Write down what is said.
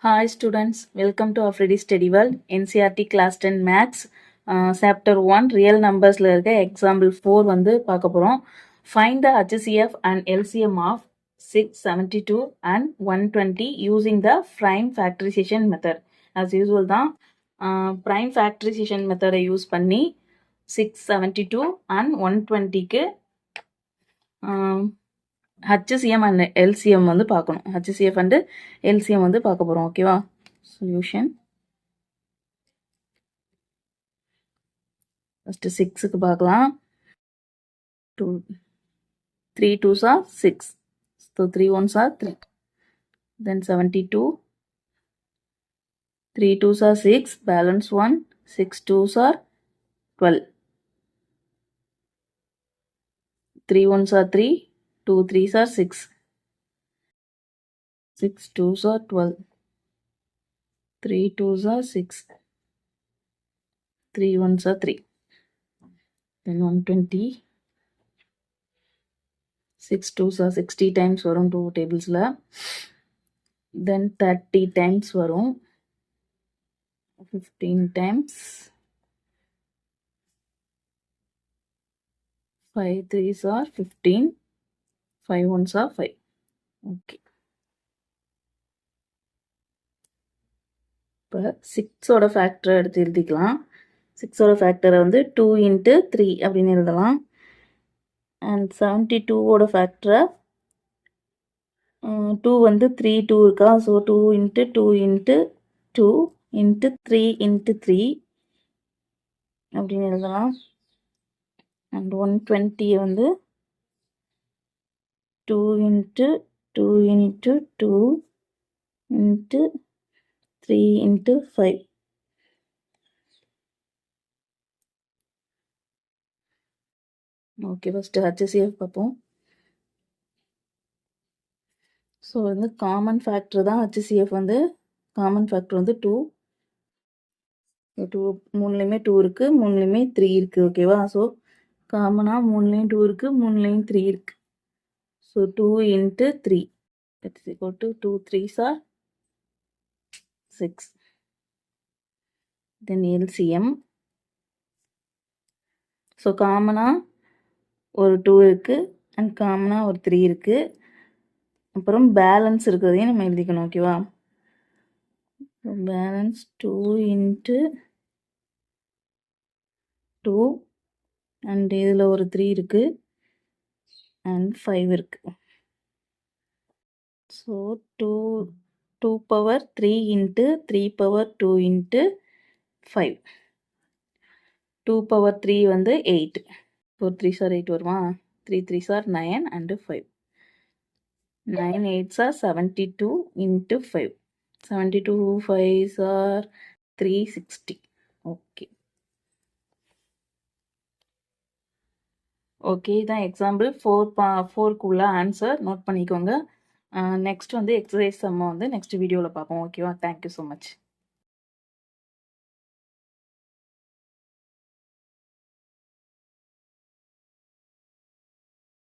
Hi students, welcome to Afridi Study World, NCERT Class 10 Maths, Chapter 1, Real Numbers Example 4 வந்து பார்க்க போகிறோம். Find the HCF and LCM of 672 and 120 using the prime factorization method. As usual தான் prime factorization method use பண்ணி 672 and 120க்கு HCM and LCM வந்து பார்க்கணும். HCF and LCM வந்து பார்க்க போகிறோம். ஓகேவா? சொல்யூஷன் ஃபஸ்ட்டு 6க்கு பார்க்கலாம். 3 2s are 6. So 3 1s are 3. Then 72. 3 2s are 6. Balance 1. 6 2s are 12. 3 1s are 3. 2 3s are 6. 6 2s are 12. 3 2s are 6. 3 1s are 3. Then 120. 6 2s are 60 times வரும் 2 tablesல. Then 30 times வரும் 15 times. 5 3s are 15. 5 1s are 5. Okay. இப்போ 6ஓட ஃபேக்டரை எடுத்து எழுதிக்கலாம். 6ஓட ஃபேக்டரை வந்து 2 into 3 அப்படின்னு எழுதலாம். And 72ஓட ஃபேக்டரை 2 வந்து 3 2 இருக்கா, so 2 into 2 into 2 into 3 into 3 அப்படின்னு எழுதலாம். அண்ட் 120 வந்து 2 into 2 into 2 into 3 into 5. Okay, first HCF பார்ப்போம். ஸோ வந்து காமன் ஃபேக்டர் தான் HCF வந்து. காமன் ஃபேக்டர் வந்து 2. 2 மூணுலேயுமே 2 இருக்குது, மூணுலேயுமே 3 இருக்குது. ஓகேவா? ஸோ காமனாக மூணுலேயும் 2 இருக்குது, மூணுலேயும் 3 இருக்குது. So 2 into 3 that is equal to 2 3s are 6. Then LCM. So காமனாக ஒரு 2 இருக்குது அண்ட் காமனாக ஒரு 3 இருக்குது. அப்புறம் பேலன்ஸ் இருக்கிறதையும் நம்ம எழுதிக்கணும். ஓகேவா? பேலன்ஸ் 2 into 2 அண்ட் இதில் ஒரு 3 இருக்குது அண்ட் 5 இருக்குது. So 2 power 3 into 3 power 2 into 5. 2 power 3 வந்து 8. 4 3s are 8 வருமா? 3 3s are 9 and 5. 9 8s are 72 into 5. 72 5s are 360. Okay okay, இதான் எக்ஸாம்பிள் 4க்குள்ள ஆன்சர் நோட் பண்ணிக்கோங்க. நெக்ஸ்ட் வந்து எக்ஸசைஸ் சம்ம வந்து நெக்ஸ்ட் வீடியோவில் பார்ப்போம். ஓகேவா? Thank you so much.